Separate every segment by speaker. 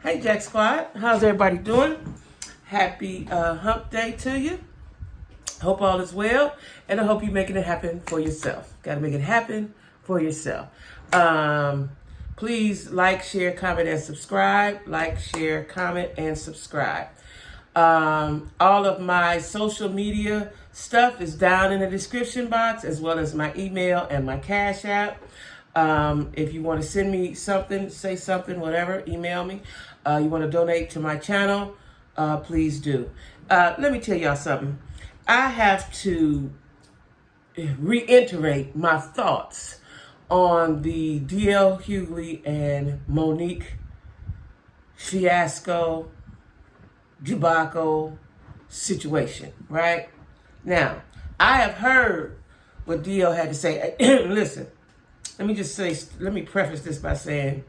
Speaker 1: Hey Jack Squad, how's everybody doing? Happy hump day to you. Hope all is well, and I hope you're making it happen for yourself. Got to make it happen for yourself. Please like, share, comment, and subscribe. Like, share, comment, and subscribe. All of my social media stuff is down in the description box, as well as my email and my Cash App. If you want to send me something, say something, whatever, email me. You want to donate to my channel, please do. Let me tell y'all something. I have to reiterate my thoughts on the DL Hughley and Monique fiasco, debacle situation, right? Now, I have heard what DL had to say. Listen, let me preface this by saying,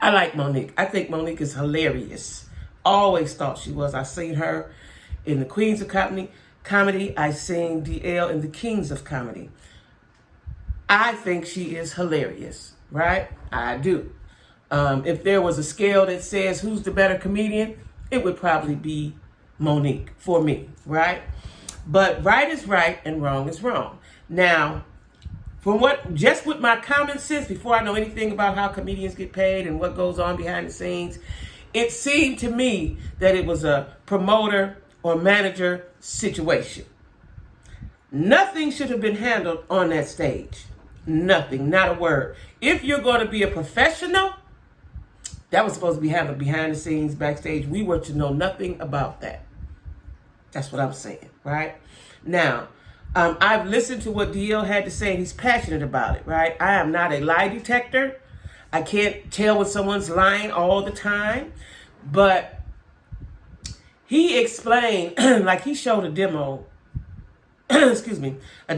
Speaker 1: I like Monique. I think Monique is hilarious. Always thought she was. I've seen her in the Queens of Comedy. I've seen DL in the Kings of Comedy. I think she is hilarious, right? I do. If there was a scale that says who's the better comedian, it would probably be Monique for me, right? But right is right and wrong is wrong. Now, just with my common sense, before I know anything about how comedians get paid and what goes on behind the scenes, it seemed to me that it was a promoter or manager situation. Nothing should have been handled on that stage. Nothing, not a word. If you're going to be a professional, that was supposed to be handled behind the scenes, backstage. We were to know nothing about that. That's what I'm saying, right? Now, I've listened to what DL had to say, and he's passionate about it, right? I am not a lie detector. I can't tell when someone's lying all the time. But he explained, like he showed a demo, a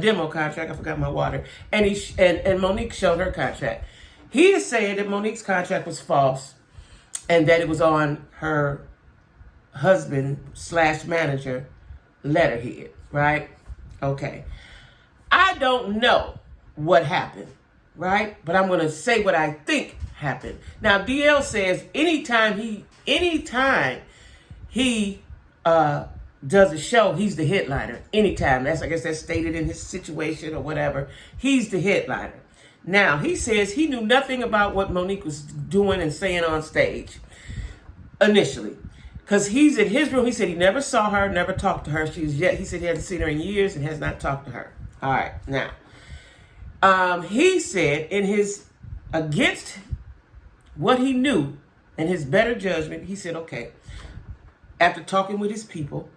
Speaker 1: demo contract. I forgot my water. And and Monique showed her contract. He is saying that Monique's contract was false and that it was on her husband/manager letterhead, right? Okay. I don't know what happened, right? But I'm going to say what I think happened. Now, DL says anytime he does a show, he's the headliner. Anytime. I guess that's stated in his situation or whatever. He's the headliner. Now, he says he knew nothing about what Monique was doing and saying on stage initially. Because he's in his room. He said he never saw her, never talked to her. He said he hasn't seen her in years and has not talked to her. All right. Now, he said in his, against what he knew and his better judgment, he said, okay, after talking with his people,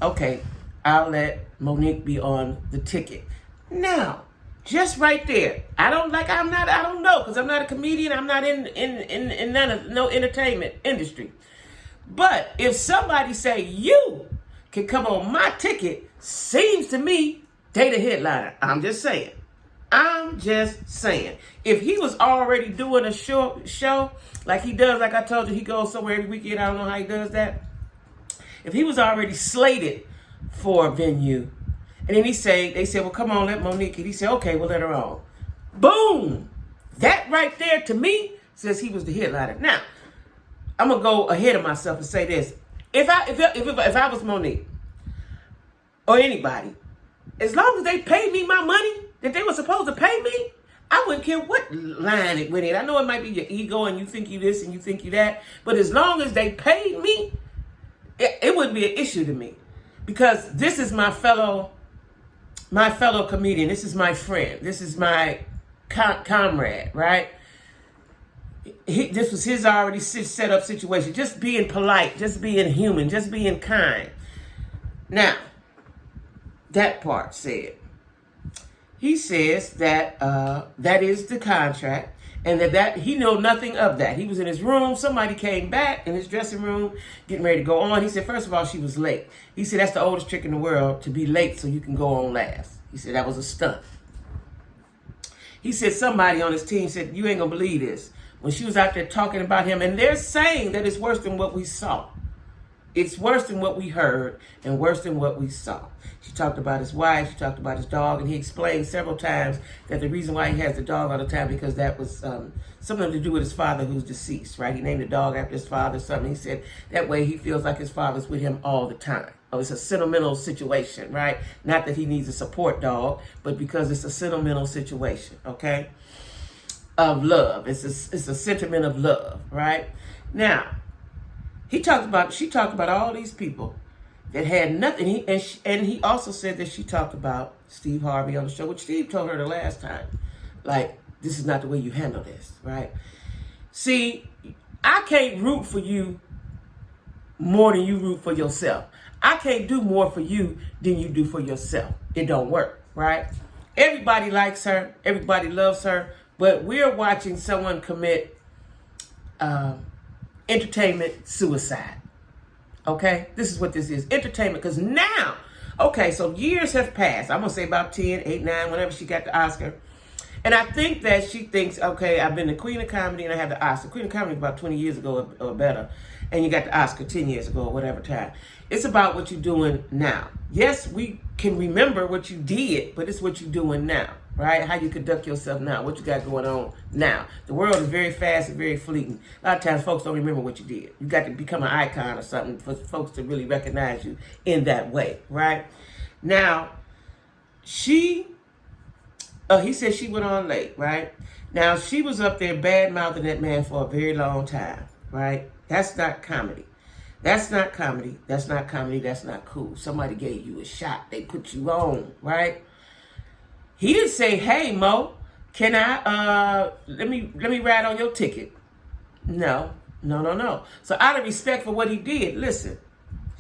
Speaker 1: okay, I'll let Monique be on the ticket. Now, just right there, I don't know, because I'm not a comedian. I'm not in no entertainment industry. But if somebody say you can come on my ticket, seems to me they the headliner. I'm just saying. If he was already doing a show like he does, like I told you, he goes somewhere every weekend. I don't know how he does that. If he was already slated for a venue, and then they said, well, come on, let Monique. And he said, okay, we'll let her on. Boom! That right there, to me, says he was the headliner. Now, I'm going to go ahead of myself and say this. If I was Monique, or anybody, as long as they paid me my money that they were supposed to pay me, I wouldn't care what line it went in. I know it might be your ego and you think you this and you think you that, but as long as they paid me, it wouldn't be an issue to me. Because this is my fellow comedian. This is my friend. This is my comrade, right? This was his already set up situation. Just being polite, just being human, just being kind. Now, that part said, he says that that is the contract, and that he knew nothing of that. He was in his room. Somebody came back in his dressing room, getting ready to go on. He said, first of all, she was late. He said, that's the oldest trick in the world, to be late so you can go on last. He said, that was a stunt. He said, somebody on his team said, you ain't gonna believe this. When she was out there talking about him, and they're saying that it's worse than what we saw. it's worse than what we heard and worse than what we saw. She talked about his wife, she talked about his dog, and he explained several times that the reason why he has the dog all the time because that was something to do with his father who's deceased, right? He named the dog after his father or something. He said that way he feels like his father's with him all the time. Oh, it's a sentimental situation, right? Not that he needs a support dog, but because it's a sentimental situation, okay? Of love. It's a sentiment of love, right? Now, she talked about all these people that had nothing. And he also said that she talked about Steve Harvey on the show, which Steve told her the last time. Like, this is not the way you handle this, right? See, I can't root for you more than you root for yourself. I can't do more for you than you do for yourself. It don't work, right? Everybody likes her. Everybody loves her. But we're watching someone commit entertainment suicide. Okay? This is what this is. Entertainment. Because now, okay, so years have passed. I'm going to say about 10, 8, 9, whenever she got the Oscar. And I think that she thinks, okay, I've been the Queen of Comedy and I have the Oscar. Queen of Comedy was about 20 years ago or better. And you got the Oscar 10 years ago or whatever time. It's about what you're doing now. Yes, we can remember what you did, but it's what you're doing now, right? How you conduct yourself now, what you got going on now. The world is very fast and very fleeting. A lot of times folks don't remember what you did. You got to become an icon or something for folks to really recognize you in that way, right? Now, he said she went on late, right? Now, she was up there bad-mouthing that man for a very long time, right? That's not comedy. That's not comedy. That's not comedy. That's not cool. Somebody gave you a shot. They put you on, right? He didn't say, hey, Mo, can I, let me ride on your ticket. No. So out of respect for what he did, listen,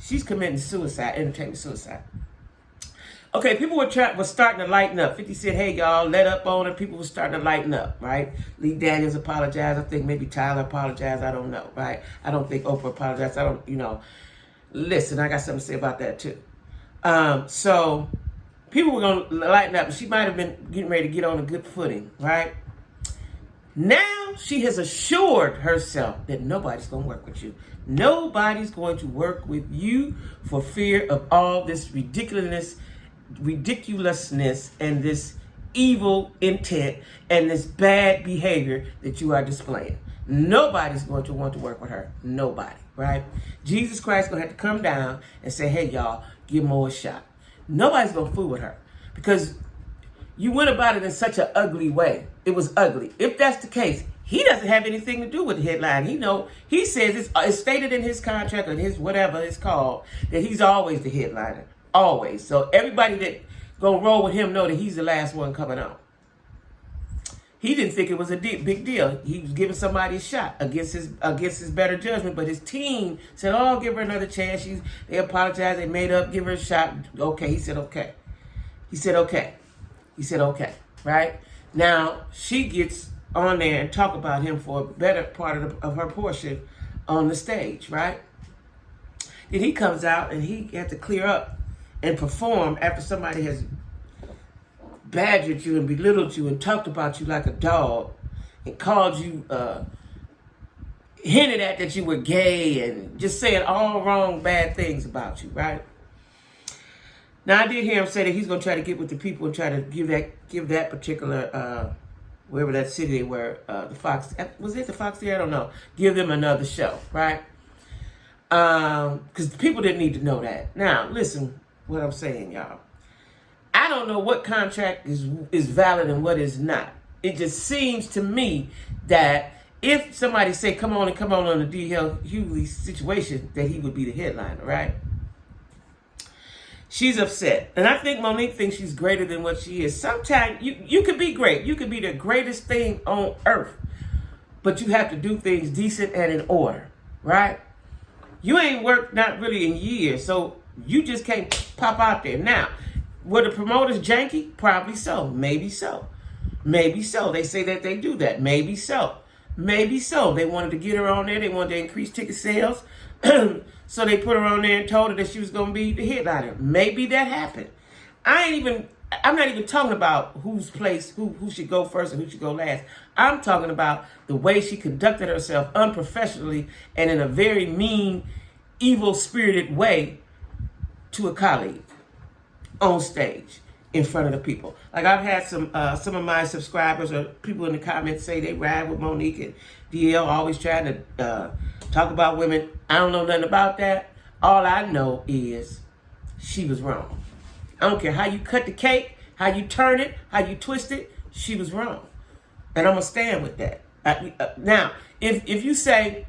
Speaker 1: she's committing suicide, entertainment suicide. Okay, people were starting to lighten up. 50 said, hey, y'all, let up on it. People were starting to lighten up, right? Lee Daniels apologized. I think maybe Tyler apologized. I don't know, right? I don't think Oprah apologized. I don't, Listen, I got something to say about that, too. So people were going to lighten up. She might have been getting ready to get on a good footing, right? Now she has assured herself that nobody's going to work with you. Nobody's going to work with you for fear of all this ridiculousness and this evil intent and this bad behavior that you are displaying. Nobody's going to want to work with her. Nobody, right? Jesus Christ is going to have to come down and say, hey, y'all, give Mo a shot. Nobody's going to fool with her because you went about it in such an ugly way. It was ugly. If that's the case, he doesn't have anything to do with the headline. He says it's stated in his contract or his whatever it's called that he's always the headliner. Always. So everybody that gonna roll with him know that he's the last one coming out. He didn't think it was a big deal. He was giving somebody a shot against his better judgment, but his team said, "Oh, give her another chance." They apologized. They made up. Give her a shot. Okay. He said, "Okay." He said, "Okay." Right now, she gets on there and talk about him for a better part of her portion on the stage. Right. Then he comes out and he had to clear up and perform after somebody has badgered you and belittled you and talked about you like a dog and called you, hinted at that you were gay and just saying all wrong, bad things about you, right? Now, I did hear him say that he's going to try to get with the people and try to give that particular, wherever that city they were, the Fox, was it the Fox there? I don't know. Give them another show, right? Because people didn't need to know that. Now, listen what I'm saying, y'all. I don't know what contract is valid and what is not. It just seems to me that if somebody say, come on the D.L. Hughley situation, that he would be the headliner, right? She's upset. And I think Monique thinks she's greater than what she is. Sometimes you could be great. You could be the greatest thing on earth. But you have to do things decent and in order, right? You ain't worked not really in years, so you just can't pop out there. Now, were the promoters janky? Probably so. Maybe so. Maybe so. They say that they do that. Maybe so. Maybe so. They wanted to get her on there. They wanted to increase ticket sales. So they put her on there and told her that she was going to be the headliner. Maybe that happened. I'm not even talking about who's place, who should go first and who should go last. I'm talking about the way she conducted herself unprofessionally and in a very mean evil-spirited way to a colleague on stage in front of the people. Like I've had some of my subscribers or people in the comments say they ride with Monique and DL, always trying to talk about women. I don't know nothing about that. All I know is she was wrong. I don't care how you cut the cake, how you turn it, how you twist it, she was wrong. And I'm going to stand with that. Now, if you say,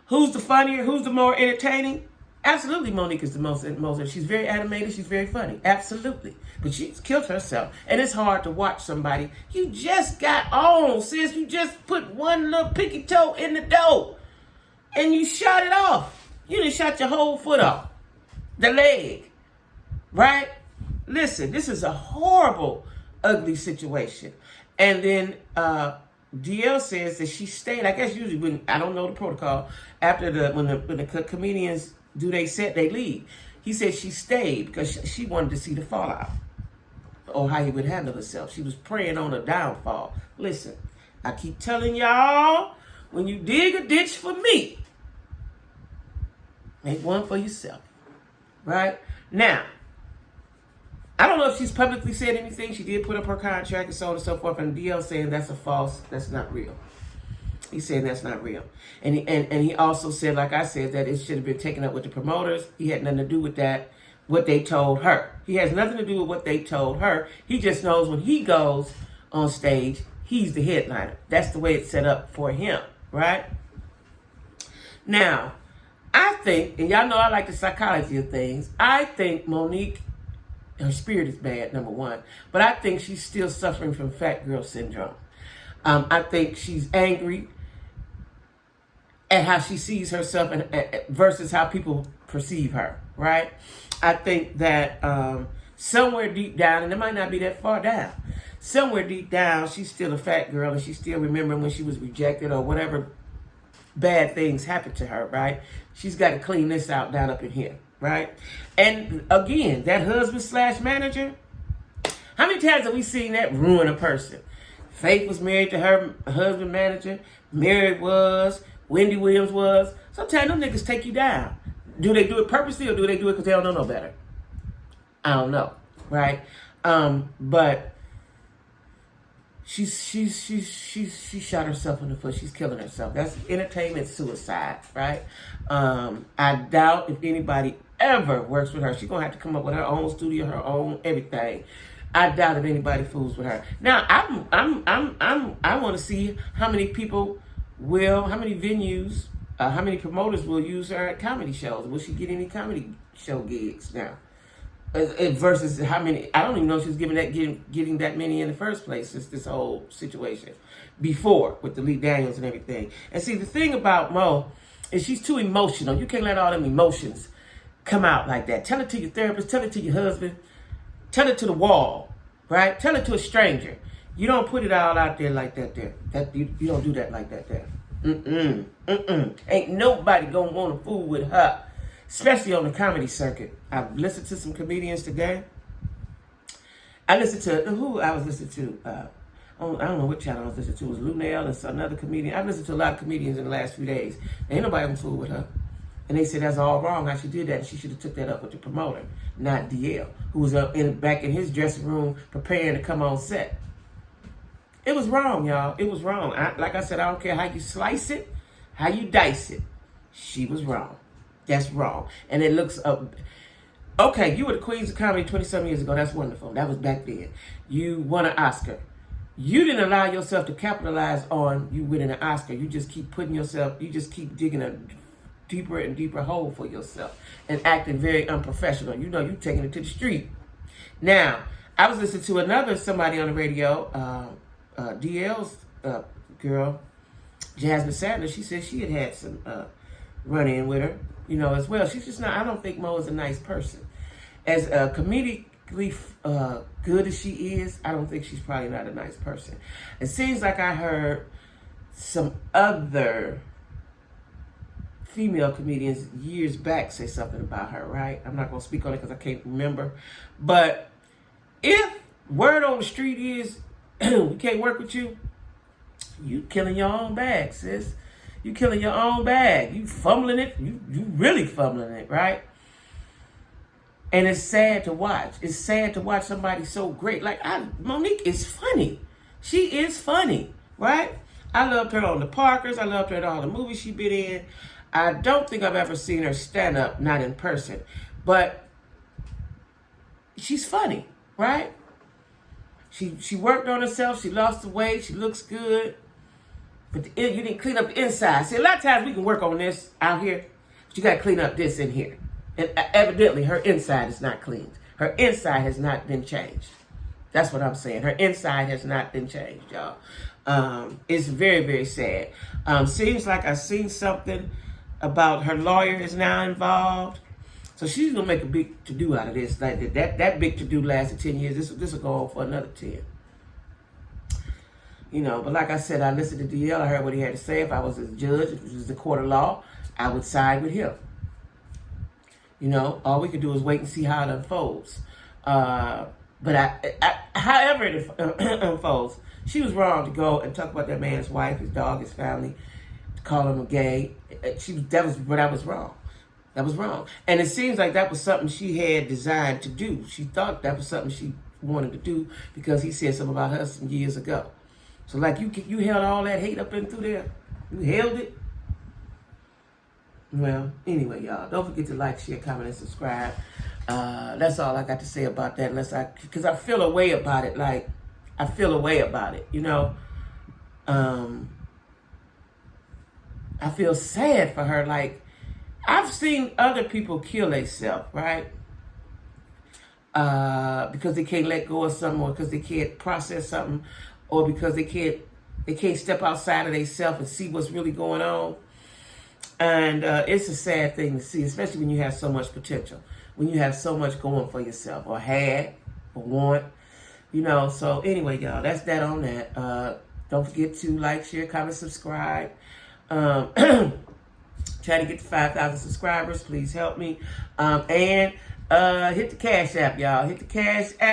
Speaker 1: who's the funnier, who's the more entertaining? Absolutely, Monique is the most. She's very animated. She's very funny. Absolutely. But she's killed herself. And it's hard to watch somebody. You just got on, sis. You just put one little pinky toe in the dough. And you shot it off. You done shot your whole foot off. The leg. Right? Listen, this is a horrible, ugly situation. And then DL says that she stayed. I guess usually when, I don't know the protocol, after when the comedians do they set, they leave. He said she stayed because she wanted to see the fallout or how he would handle himself. She was preying on a downfall. Listen, I keep telling y'all, when you dig a ditch for me, make one for yourself. Right? Now, I don't know if she's publicly said anything. She did put up her contract and so on and so forth. And DL saying that's a false, that's not real. He's saying that's not real. And he also said, like I said, that it should have been taken up with the promoters. He had nothing to do with that, what they told her. He has nothing to do with what they told her. He just knows when he goes on stage, he's the headliner. That's the way it's set up for him, right? Now, I think, and y'all know I like the psychology of things, I think Monique, her spirit is bad, number one. But I think she's still suffering from fat girl syndrome. I think she's angry at how she sees herself and versus how people perceive her, right? I think that somewhere deep down, and it might not be that far down, somewhere deep down, she's still a fat girl and she's still remembering when she was rejected or whatever bad things happened to her, right? She's got to clean this out down up in here, right? And again, that husband / manager, how many times have we seen that ruin a person? Faith was married to her husband manager. Mary was. Wendy Williams was. Sometimes them niggas take you down. Do they do it purposely or do they do it because they don't know no better? I don't know, right? But she shot herself in the foot. She's killing herself. That's entertainment suicide, right? I doubt if anybody ever works with her. She's gonna have to come up with her own studio, her own everything. I doubt if anybody fools with her. Now, I want to see how many people will, how many venues, how many promoters will use her at comedy shows. Will she get any comedy show gigs now? Versus how many? I don't even know if she's getting that many in the first place since this whole situation before with the Lee Daniels and everything. And see, the thing about Mo is she's too emotional. You can't let all them emotions come out like that. Tell it to your therapist. Tell it to your husband. Tell it to the wall, right? Tell it to a stranger. You don't put it all out there like that there. You don't do that like that there. Ain't nobody gonna want to fool with her, especially on the comedy circuit. I've listened to some comedians today. I listened to, who I was listening to, I don't know what channel I was listening to. It was Lunel and another comedian. I've listened to a lot of comedians in the last few days. Ain't nobody gonna fool with her. And they said that's all wrong, how she did that. She should have took that up with the promoter, not DL, who was back in his dressing room preparing to come on set. It was wrong, y'all. It was wrong. Like I said, I don't care how you slice it, how you dice it. She was wrong. That's wrong. And it looks up. Okay, you were the Queens of Comedy 27 years ago. That's wonderful. That was back then. You won an Oscar. You didn't allow yourself to capitalize on you winning an Oscar. You just keep putting yourself, you just keep digging a deeper and deeper hole for yourself and acting very unprofessional. You know, you taking it to the street. Now, I was listening to somebody on the radio, DL's girl, Jasmine Sadler. She said she had some run-in with her, as well. She's just not, I don't think Mo is a nice person. As comedically good as she is, I don't think she's probably not a nice person. It seems like I heard some other female comedians years back say something about her, right? I'm not going to speak on it because I can't remember. But if word on the street is, we can't work with you, you killing your own bag, sis. You killing your own bag. You fumbling it. You really fumbling it, right? And it's sad to watch. It's sad to watch somebody so great. Like, Mo'Nique is funny. She is funny, right? I loved her on The Parkers. I loved her in all the movies she been in. I don't think I've ever seen her stand up, not in person. But she's funny, right? She worked on herself. She lost the weight. She looks good. But you didn't clean up the inside. See, a lot of times we can work on this out here, but you got to clean up this in here. And evidently, her inside is not cleaned. Her inside has not been changed. That's what I'm saying. Her inside has not been changed, y'all. It's very, very sad. Seems like I've seen something about her lawyer is now involved. So she's going to make a big to-do out of this. Like that big to-do lasted 10 years. This will go on for another 10. You know, but like I said, I listened to DL. I heard what he had to say. If I was a judge, if it was the court of law, I would side with him. You know, all we could do is wait and see how it unfolds. But however it unfolds, she was wrong to go and talk about that man's wife, his dog, his family, to call him a gay. That was wrong. That was wrong. And it seems like that was something she had designed to do. She thought that was something she wanted to do because he said something about her some years ago. So like you held all that hate up in through there. You held it. Well, anyway, y'all, don't forget to like, share, comment, and subscribe. That's all I got to say about that. Because I feel a way about it. Like, I feel a way about it, you know. I feel sad for her. Like, I've seen other people kill themselves, right? Because they can't let go of something, or because they can't process something, or because they can't step outside of themselves and see what's really going on. And it's a sad thing to see, especially when you have so much potential, when you have so much going for yourself, or had, or want, you know. So anyway, y'all, that's that on that. Don't forget to like, share, comment, subscribe. Trying to get to 5,000 subscribers. Please help me. And hit the Cash App, y'all. Hit the Cash App.